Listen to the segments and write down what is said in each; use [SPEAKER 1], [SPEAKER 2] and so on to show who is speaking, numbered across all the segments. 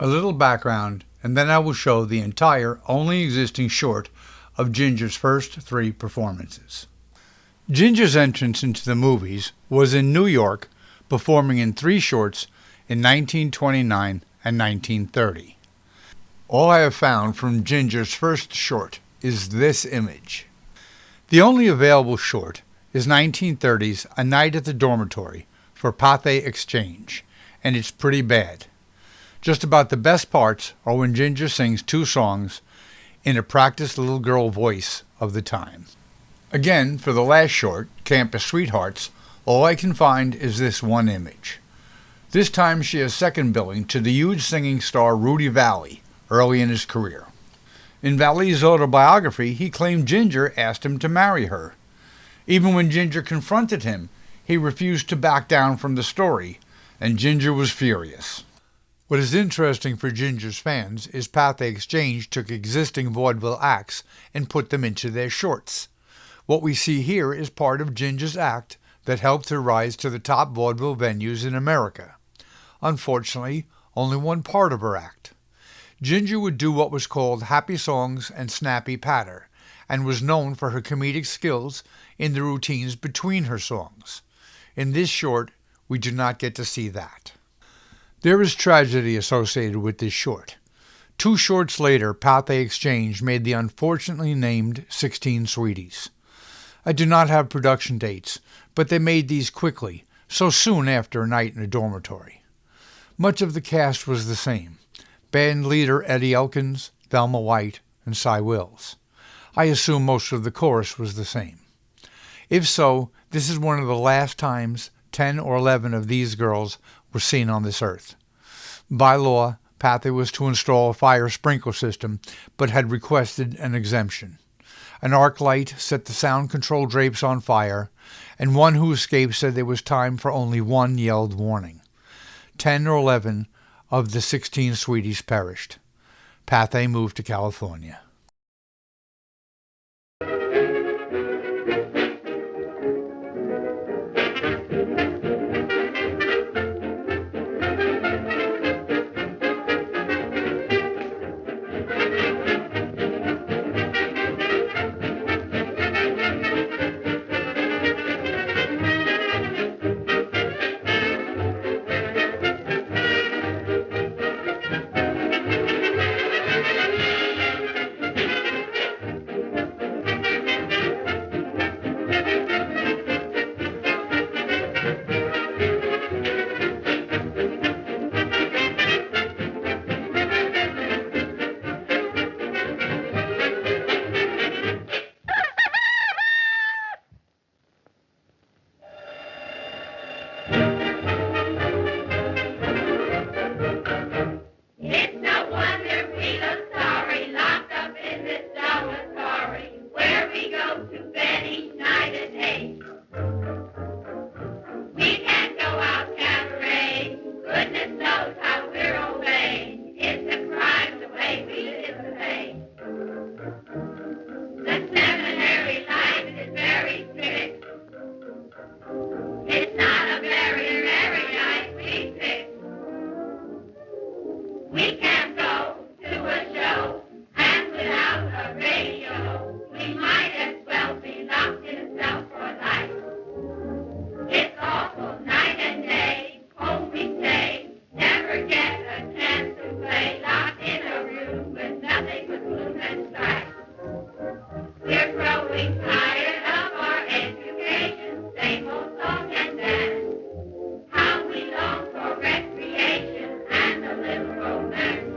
[SPEAKER 1] A little background, and then I will show the entire, only existing short of Ginger's first 3 performances. Ginger's entrance into the movies was in New York, performing in 3 shorts in 1929 and 1930. All I have found from Ginger's first short is this image. The only available short is 1930's A Night at the Dormitory for Pathe Exhange, and it's pretty bad. Just about the best parts are when Ginger sings 2 songs in a practiced little girl voice of the time. Again, for the last short, Campus Sweethearts, all I can find is this one image. This time she has second billing to the huge singing star Rudy Vallee early in his career. In Vallee's autobiography, he claimed Ginger asked him to marry her. Even when Ginger confronted him, he refused to back down from the story, and Ginger was furious. What is interesting for Ginger's fans is Pathe Exhange took existing vaudeville acts and put them into their shorts. What we see here is part of Ginger's act that helped her rise to the top vaudeville venues in America. Unfortunately, only one part of her act. Ginger would do what was called happy songs and snappy patter, and was known for her comedic skills in the routines between her songs. In this short, we do not get to see that. There is tragedy associated with this short. 2 shorts later, Pathe Exhange made the unfortunately named 16 Sweeties. I do not have production dates, but they made these quickly, so soon after A Night in the Dormitory. Much of the cast was the same. Band leader Eddie Elkins, Thelma White, and Cy Wills. I assume most of the chorus was the same. If so, this is one of the last times 10 or 11 of these girls were seen on this earth. By law, Pathe was to install a fire sprinkler system, but had requested an exemption. An arc light set the sound control drapes on fire, and one who escaped said there was time for only 1 yelled warning. 10 or 11 of the 16 Sweeties perished. Pathe moved to California.
[SPEAKER 2] Recreation and a little romance.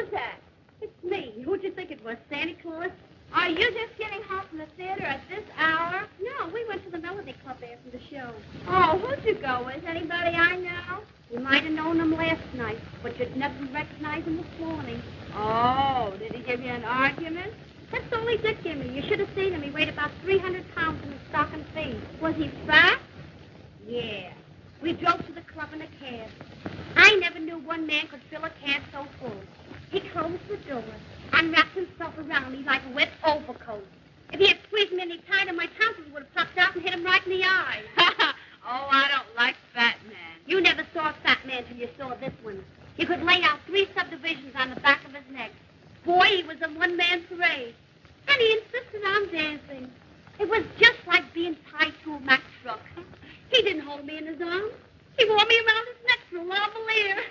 [SPEAKER 2] Who's that?
[SPEAKER 3] It's me. Who'd you think it was, Santa Claus?
[SPEAKER 2] Are you just getting home from the theater at this hour?
[SPEAKER 3] No, we went to the Melody Club after the show.
[SPEAKER 2] Oh, who'd you go with? Anybody I know?
[SPEAKER 3] You might have known him last night, but you'd never recognize him this morning.
[SPEAKER 2] Oh, did he give you an argument?
[SPEAKER 3] That's all he did give me. You should have seen him. He weighed about 300 pounds in his stocking feet.
[SPEAKER 2] Was he fat?
[SPEAKER 3] Yeah. We drove to the club in a cab. I never knew one man could fill a cab so full. He closed the door and wrapped himself around me like a wet overcoat. If he had squeezed me any tighter, my tonsils would have popped out and hit him right in the eye.
[SPEAKER 2] Oh, I don't like fat men.
[SPEAKER 3] You never saw a fat man till you saw this one. He could lay out 3 subdivisions on the back of his neck. Boy, he was a one-man parade. And he insisted on dancing. It was just like being tied to a Mack truck. He didn't hold me in his arms. He wore me around his neck for a lavalier.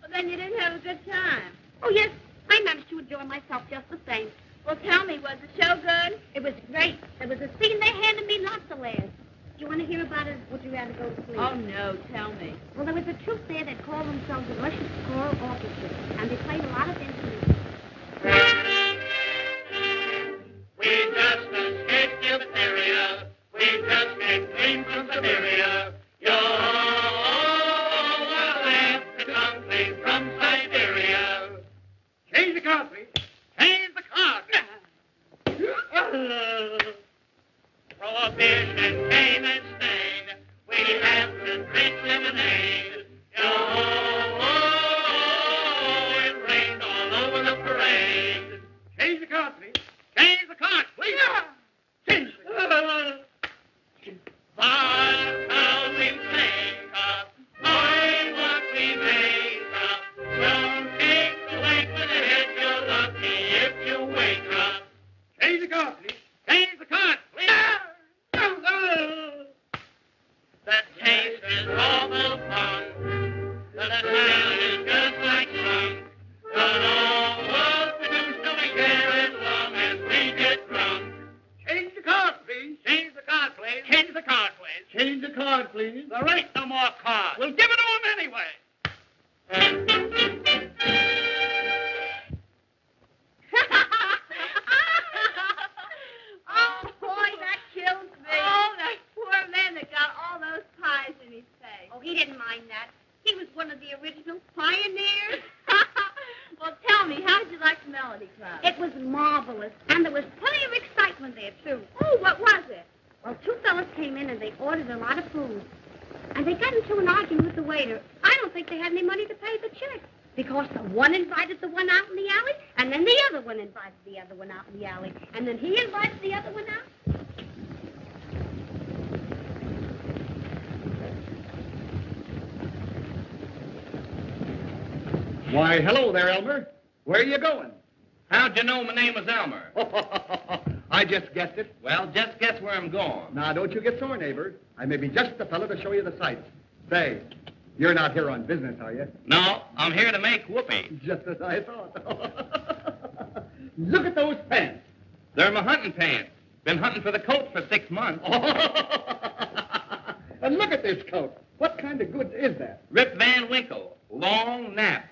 [SPEAKER 2] Well, then you didn't have a good time.
[SPEAKER 3] Oh, yes, I managed to enjoy myself just the same.
[SPEAKER 2] Well, tell me, was the show good?
[SPEAKER 3] It was great. There was a scene they handed me lots of laughs. Do you want to hear about it, or would you rather go to sleep?
[SPEAKER 2] Oh, no, tell me.
[SPEAKER 3] Well, there was a troupe there that called themselves the Russian Choral Orchestra, and they played a lot of instruments.
[SPEAKER 4] We just escaped diphtheria. We just came clean from Siberia. Yo, what a laugh to come clean from Siberia. Change the card, please. Change the card. Prohibition came and stayed. We have to drink lemonade. Yo, it rained all over the parade. Change the card, please. Change the card, please. Change the 5,000 think up. Mind what we make up. Don't take the wake with the head. You're lucky if you wake up. Change the card, please. Change the card, please. The taste is awful fun. The sound is just like sun. But all what we do still we care as long as we get drunk. Change the card, please. Change the card, please. Change the card, please. Change the card, please. There ain't no more cards. We'll give it to him anyway.
[SPEAKER 2] Oh, boy, that kills me. Oh, that poor man that got all those pies in his face.
[SPEAKER 3] Oh, he didn't mind that. He was one of the original pioneers.
[SPEAKER 2] Well, tell me, how did you like the Melody Club?
[SPEAKER 3] It was marvelous, and there was plenty of excitement there, too.
[SPEAKER 2] Oh, what was it?
[SPEAKER 3] Well, 2 fellas came in, and they ordered a lot of food. And they got into an argument with the waiter. I don't think they had any money to pay the check. Because the one invited the one out in the alley, and then the other one invited the other one out in the alley, and then he invited the other one out.
[SPEAKER 5] Why, hello there, Elmer. Where are you going?
[SPEAKER 4] How'd you know my name was Elmer?
[SPEAKER 5] I just guessed it.
[SPEAKER 4] Well, just guess where I'm going.
[SPEAKER 5] Now, don't you get sore, neighbor. I may be just the fellow to show you the sights. Say, you're not here on business, are you?
[SPEAKER 4] No, I'm here to make whoopee.
[SPEAKER 5] Just as I thought. Look at those pants.
[SPEAKER 4] They're my hunting pants. Been hunting for the coat for 6 months.
[SPEAKER 5] And look at this coat. What kind of goods is that?
[SPEAKER 4] Rip Van Winkle, long nap.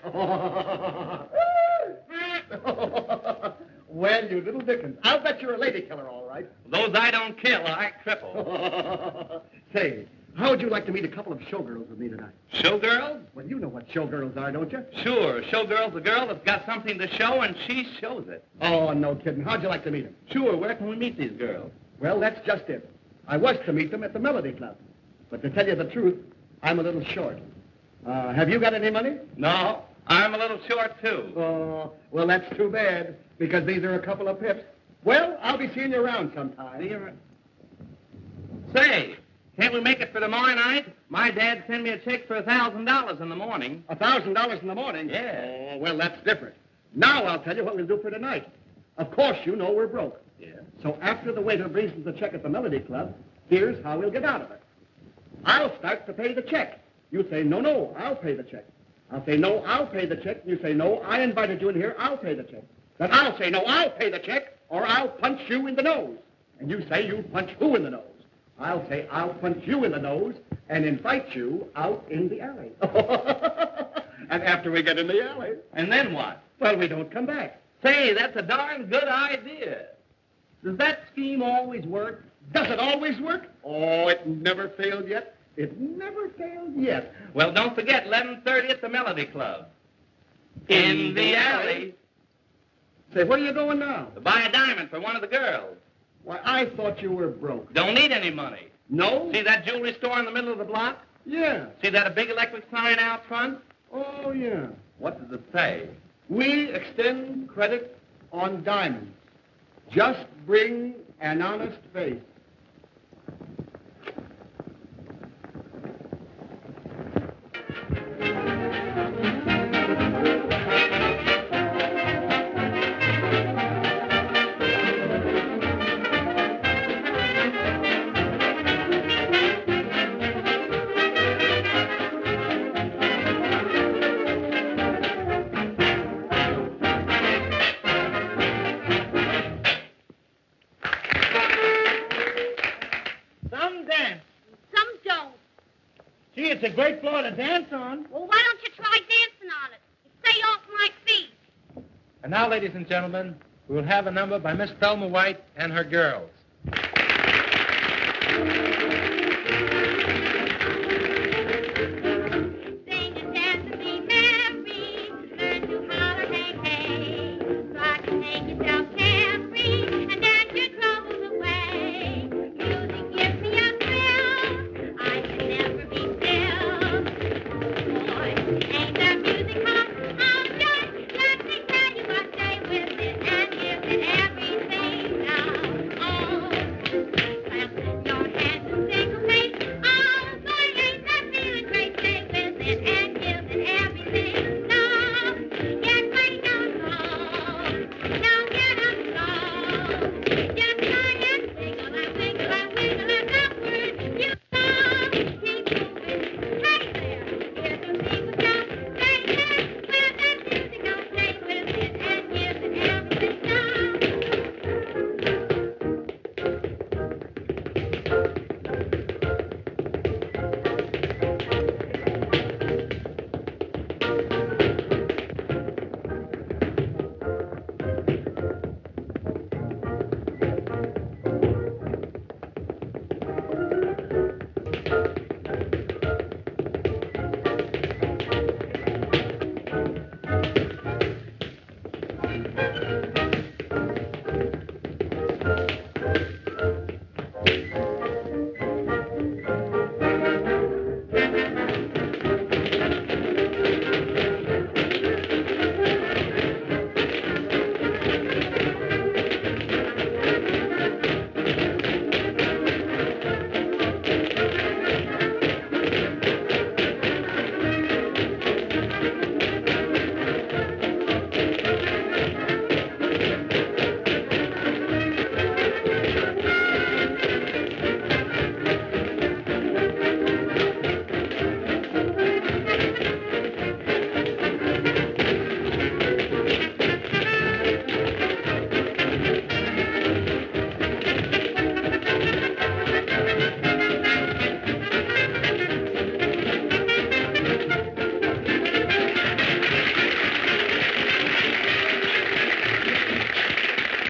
[SPEAKER 5] Well, you little Dickens. I'll bet you're a lady killer, all right.
[SPEAKER 4] Those I don't kill, I cripple.
[SPEAKER 5] Say, how would you like to meet a couple of showgirls with me tonight?
[SPEAKER 4] Showgirls?
[SPEAKER 5] Well, you know what showgirls are, don't you?
[SPEAKER 4] Sure, showgirl's a girl that's got something to show, and she shows it.
[SPEAKER 5] Oh, no kidding. How'd you like to meet them?
[SPEAKER 4] Sure, where can we meet these girls?
[SPEAKER 5] Well, that's just it. I was to meet them at the Melody Club. But to tell you the truth, I'm a little short. Have you got any money?
[SPEAKER 4] No, I'm a little short, too.
[SPEAKER 5] Oh, well, that's too bad, because these are a couple of pips. Well, I'll be seeing you around sometime.
[SPEAKER 4] Say, can't we make it for tomorrow night? My dad sent me a check for $1,000 in the morning.
[SPEAKER 5] $1,000 in the morning?
[SPEAKER 4] Yeah.
[SPEAKER 5] Oh, well, that's different. Now I'll tell you what we'll do for tonight. Of course, you know we're broke.
[SPEAKER 4] Yeah.
[SPEAKER 5] So after the waiter brings us the check at the Melody Club, here's how we'll get out of it. I'll start to pay the check. You say, no, I'll pay the check. I'll say, no, I'll pay the check. You say, no, I invited you in here, I'll pay the check. Then I'll say, no, I'll pay the check, or I'll punch you in the nose. And you say, you punch who in the nose? I'll say, I'll punch you in the nose and invite you out in the alley. And after we get in the alley...
[SPEAKER 4] And then what?
[SPEAKER 5] Well, we don't come back.
[SPEAKER 6] Say, that's a darn good idea. Does that scheme always work?
[SPEAKER 5] Does it always work? Oh, it never failed yet. It never failed yet.
[SPEAKER 6] Well, don't forget, 11:30 at the Melody Club. In the alley.
[SPEAKER 5] Say, where are you going now?
[SPEAKER 6] To buy a diamond for one of the girls.
[SPEAKER 5] Why, I thought you were broke.
[SPEAKER 6] Don't need any money.
[SPEAKER 5] No?
[SPEAKER 6] See that jewelry store in the middle of the block?
[SPEAKER 5] Yeah.
[SPEAKER 6] See that big electric sign out front?
[SPEAKER 5] Oh, yeah.
[SPEAKER 6] What does it say?
[SPEAKER 5] We extend credit on diamonds. Just bring an honest face.
[SPEAKER 7] Some dance.
[SPEAKER 3] Some don't.
[SPEAKER 7] Gee, it's a great floor to dance on.
[SPEAKER 3] Well, why don't you try dancing on it? Stay off my feet.
[SPEAKER 6] And now, ladies and gentlemen, we will have a number by Miss Thelma White and her girls.
[SPEAKER 3] Sing and dance and be merry. Learn to holler, hey, hey. Try to make yourself carefree and dance your troubles away. Music gives me a thrill. I can never be still. Boy, ain't that music hot? Oh, just let me tell you I stay with it and give it everything now. Oh, clap your hands and sing a pace. Oh, boy, ain't that feeling great? Stay with it and give it everything now. Get right down low. Now get up slow. Just try and wiggle and wiggle and wiggle and upward. You know, keep moving. Hey there, here's the people jump. Stay there with that music. Now stay with it and give it everything now.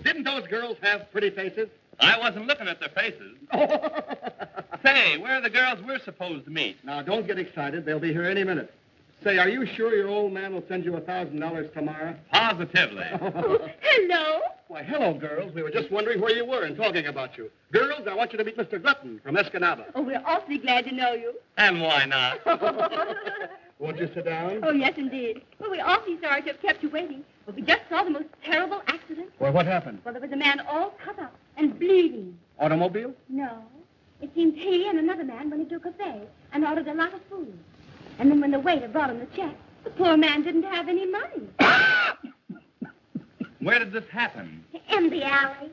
[SPEAKER 5] Didn't those girls have pretty faces?
[SPEAKER 6] I wasn't looking at their faces. Say, where are the girls we're supposed to meet?
[SPEAKER 5] Now, don't get excited. They'll be here any minute. Say, are you sure your old man will send you $1,000 tomorrow?
[SPEAKER 6] Positively.
[SPEAKER 3] Hello?
[SPEAKER 5] Why, hello, girls. We were just wondering where you were and talking about you. Girls, I want you to meet Mr. Glutton from Escanaba.
[SPEAKER 2] Oh, we're awfully glad to know you.
[SPEAKER 6] And why not?
[SPEAKER 5] Won't you sit down?
[SPEAKER 2] Oh, yes, indeed. Well, we're awfully sorry to have kept you waiting, but we just saw the most terrible accident.
[SPEAKER 5] Well, what happened?
[SPEAKER 2] Well, there was a man all cut up and bleeding.
[SPEAKER 5] Automobile?
[SPEAKER 2] No. It seems he and another man went into a cafe and ordered a lot of food. And then when the waiter brought him the check, the poor man didn't have any money.
[SPEAKER 6] Where did this happen?
[SPEAKER 3] In the alley.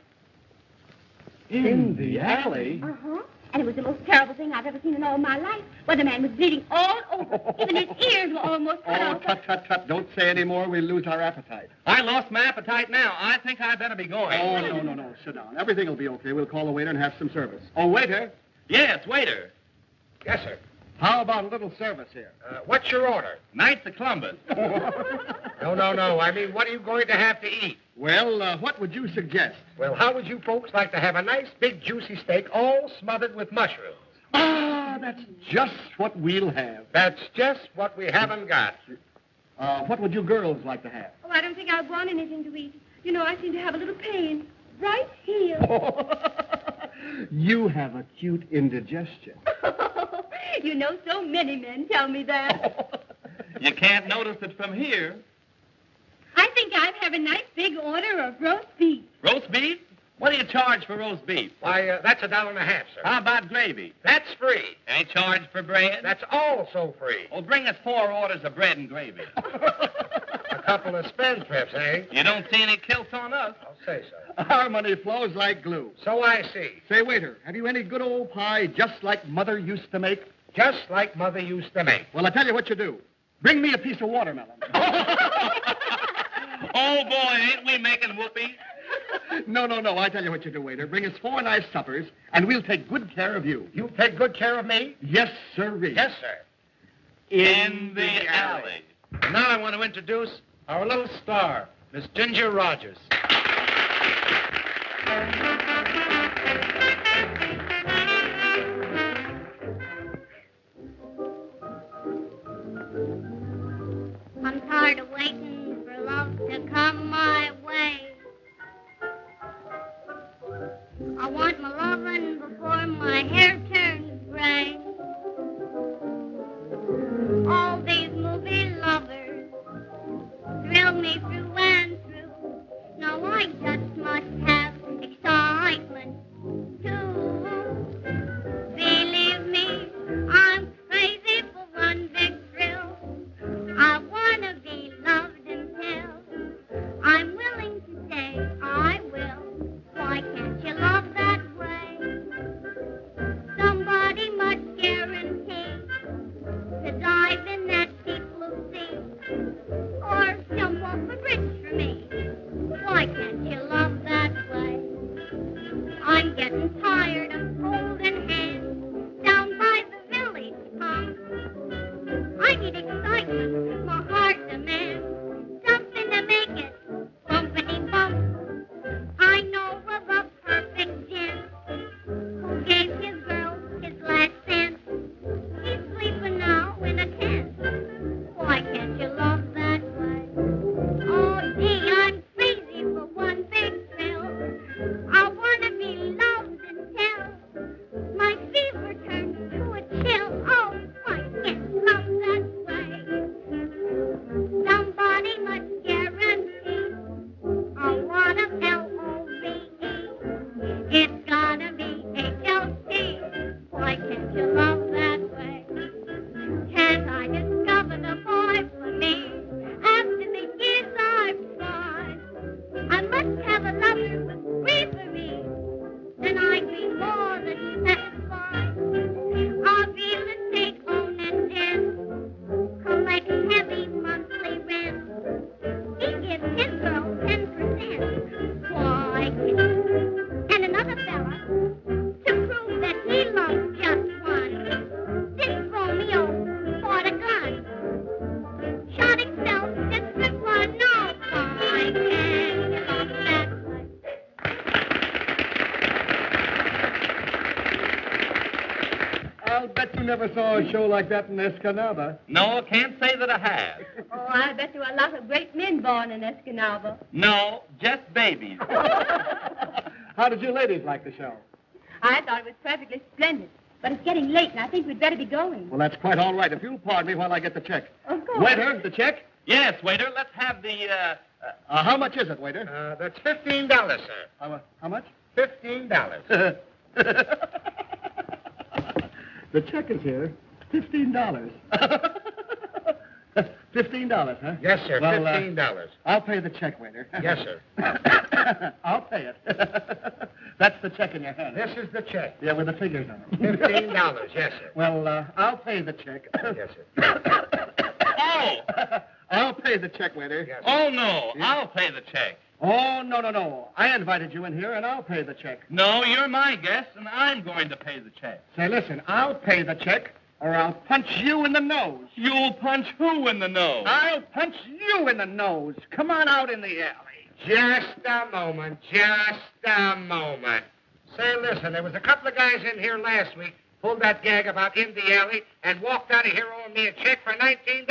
[SPEAKER 5] In the alley?
[SPEAKER 2] Uh-huh. And it was the most terrible thing I've ever seen in all my life. Where the man was bleeding all over. Even his ears were almost cut
[SPEAKER 5] Oh,
[SPEAKER 2] off.
[SPEAKER 5] tut, tut, tut. Don't say any more. We'll lose our appetite.
[SPEAKER 6] I lost my appetite now. I think I better be going.
[SPEAKER 5] Oh, no. Sit down. Everything will be okay. We'll call the waiter and have some service. Oh, waiter.
[SPEAKER 6] Yes, waiter.
[SPEAKER 5] Yes, sir. How about a little service here?
[SPEAKER 8] What's your order?
[SPEAKER 6] Knights of Columbus.
[SPEAKER 8] No. I mean, what are you going to have to eat?
[SPEAKER 5] Well, what would you suggest?
[SPEAKER 8] Well, how would you folks like to have a nice big juicy steak all smothered with mushrooms?
[SPEAKER 5] Ah, that's just what we'll have.
[SPEAKER 8] That's just what we haven't got.
[SPEAKER 5] What would you girls like to have?
[SPEAKER 2] Oh, I don't think I want anything to eat. You know, I seem to have a little pain right here.
[SPEAKER 5] You have acute indigestion.
[SPEAKER 2] You know, so many men tell me that.
[SPEAKER 6] You can't notice it from here.
[SPEAKER 2] I think I'd have a nice big order of roast beef.
[SPEAKER 6] Roast beef? What do you charge for roast beef?
[SPEAKER 8] Why, that's $1.50, sir.
[SPEAKER 6] How about gravy?
[SPEAKER 8] That's free.
[SPEAKER 6] Any charge for bread?
[SPEAKER 8] That's also free.
[SPEAKER 6] Well, bring us 4 orders of bread and gravy.
[SPEAKER 8] A couple of spendthrifts, eh?
[SPEAKER 6] You don't see any kilts on us.
[SPEAKER 8] I'll say so.
[SPEAKER 5] Our money flows like glue.
[SPEAKER 8] So I see.
[SPEAKER 5] Say, waiter, have you any good old pie just like Mother used to make?
[SPEAKER 8] Just like Mother used to make.
[SPEAKER 5] Well, I tell you what you do. Bring me a piece of watermelon.
[SPEAKER 6] Oh, boy, ain't we making whoopee?
[SPEAKER 5] No. I tell you what you do, waiter. Bring us 4 nice suppers, and we'll take good care of you.
[SPEAKER 8] You take good care of me?
[SPEAKER 5] Yes, sirree.
[SPEAKER 8] Yes, sir.
[SPEAKER 6] In the alley.
[SPEAKER 8] And now I want to introduce our little star, Miss Ginger Rogers.
[SPEAKER 3] I'm tired of waiting for love to come my way. I want my lovin' before my hair turns gray. All these movie lovers thrill me through and through. Now I just must have excitement too. Believe me, I'm crazy for one big thrill. I wanna be loved until I'm willing to say I will. Why can't you love that way? Somebody must guarantee to dive in that deep blue sea or jump off a bridge for me. Why can't you love that way? I'm getting tired of holding hands down by the village pump. I need excitement, my heart demands something to make it bumpity bump. I know of a perfect gent who gave his girl his last cent. He's sleeping now in a tent. Why can't you love that way? Oh, gee, I'm crazy for one big thrill. I want to be loved until my fever turns to a chill. Oh, why can't you love that way? Somebody must guarantee a lot of L-O-V-E. It's gotta be H-O-T. Why can't you love that way? Can't I discover the boy for me after the years I've tried? I must have a lover with bravery, then I'd be more than satisfied. I'll be the take home and dance, collect heavy monthly rent. He gives his girl 10%. Why can't and another fella to prove that he loves just one. This Romeo bought a gun, shot himself just for fun. No, why can't you love that way?
[SPEAKER 5] I'll bet you never saw a show like that in Escanaba.
[SPEAKER 6] No, can't say that I have.
[SPEAKER 2] Oh, I bet there are a lot of great men born in Escanaba.
[SPEAKER 6] No, just babies.
[SPEAKER 5] How did you ladies like the show?
[SPEAKER 2] I thought it was perfectly splendid. But it's getting late, and I think we'd better be going.
[SPEAKER 5] Well, that's quite all right. If you'll pardon me while I get the check.
[SPEAKER 2] Of course.
[SPEAKER 5] Waiter, the check?
[SPEAKER 6] Yes, waiter, let's have the,
[SPEAKER 5] How much is it, waiter?
[SPEAKER 8] That's $15, sir.
[SPEAKER 5] How much?
[SPEAKER 8] $15.
[SPEAKER 5] The check is here. $15. $15, huh?
[SPEAKER 8] Yes, sir.
[SPEAKER 5] Well,
[SPEAKER 8] $15.
[SPEAKER 5] I'll pay the check, waiter.
[SPEAKER 8] Yes, sir.
[SPEAKER 5] I'll pay it. That's the check in your hand.
[SPEAKER 8] This is the check.
[SPEAKER 5] Yeah, with the figures on it.
[SPEAKER 8] $15. Yes, sir.
[SPEAKER 5] Well, I'll pay the check.
[SPEAKER 8] Yes, sir.
[SPEAKER 6] oh!
[SPEAKER 5] I'll pay the check, waiter.
[SPEAKER 8] Yes, sir.
[SPEAKER 6] Oh, no, I'll pay the check.
[SPEAKER 5] Oh, no. I invited you in here, and I'll pay the check.
[SPEAKER 6] No, you're my guest, and I'm going to pay the check.
[SPEAKER 5] Say, listen, I'll pay the check, or I'll punch you in the nose.
[SPEAKER 6] You'll punch who in the nose?
[SPEAKER 5] I'll punch you in the nose. Come on out in the alley.
[SPEAKER 8] Just a moment. Say, listen, there was a couple of guys in here last week, pulled that gag about in the alley, and walked out of here owing me a check for $19.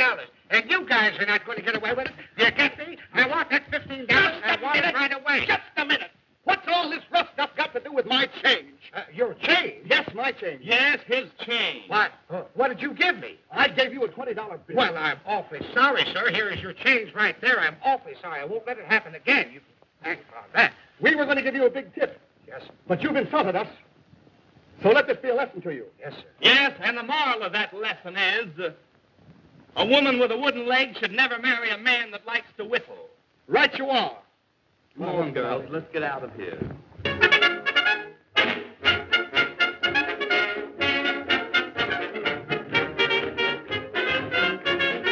[SPEAKER 8] And you guys are not going to get away with it. You get me? I want that $15. I want it right away.
[SPEAKER 5] Just a minute. What's all this rough stuff got to do with my change?
[SPEAKER 8] Your change?
[SPEAKER 5] Yes, my change.
[SPEAKER 6] Yes, his change.
[SPEAKER 8] What? What did you give me?
[SPEAKER 5] I gave you a $20 bill.
[SPEAKER 8] Well, I'm awfully sorry, sir. Here is your change right there. I'm awfully sorry. I won't let it happen again. You can bank on that.
[SPEAKER 5] We were going to give you a big tip,
[SPEAKER 8] Yes, sir.
[SPEAKER 5] but you've insulted us. So let this be a lesson to you.
[SPEAKER 8] Yes, sir.
[SPEAKER 6] Yes, and the moral of that lesson is a woman with a wooden leg should never marry a man that likes to whittle.
[SPEAKER 5] Right you are.
[SPEAKER 6] Come on, girls, let's get out of here.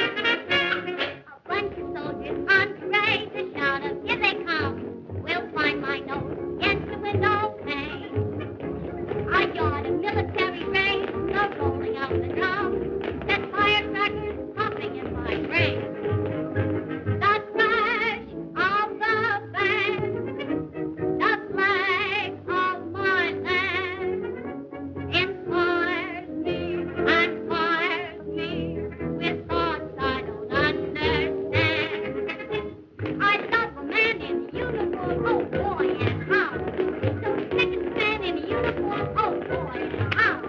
[SPEAKER 3] A bunch of soldiers on parade to shout of, here they come. We'll find my nose against the window pane. I got a military race, no rolling out the drum. That firecrackers popping in my brain. The crash of the band, the flag of my land, inspires me with thoughts I don't understand. I love a man in uniform, oh boy, and how. Those second man in uniform, oh boy, and how.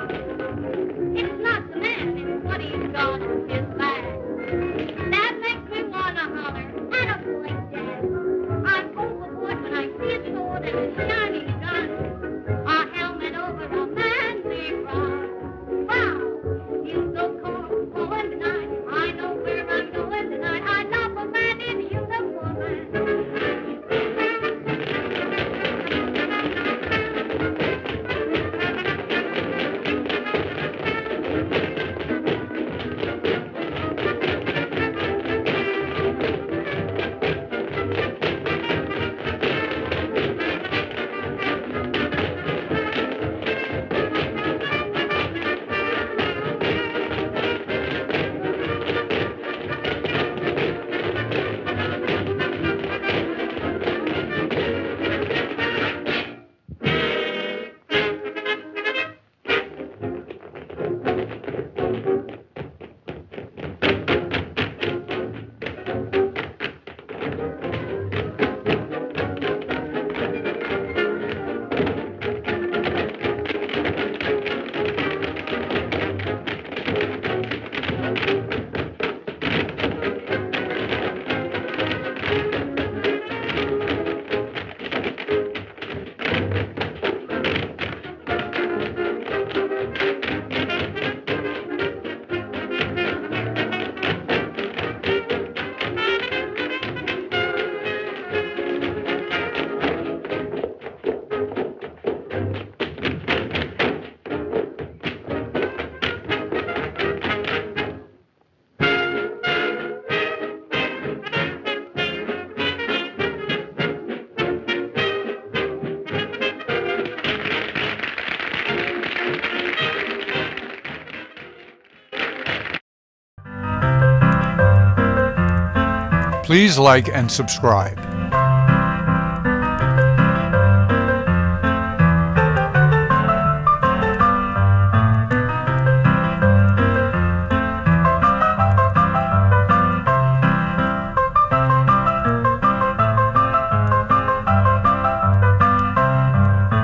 [SPEAKER 3] It's not the man, it's what he's got on his back. That makes me wanna holler, attaboy, Dad. I'm overboard when I see a sword and a shiny gun. A helmet over a manly front. Wow, feels so cold going tonight. I know where I'm going tonight. I love a man in uniform.
[SPEAKER 1] Please like and subscribe.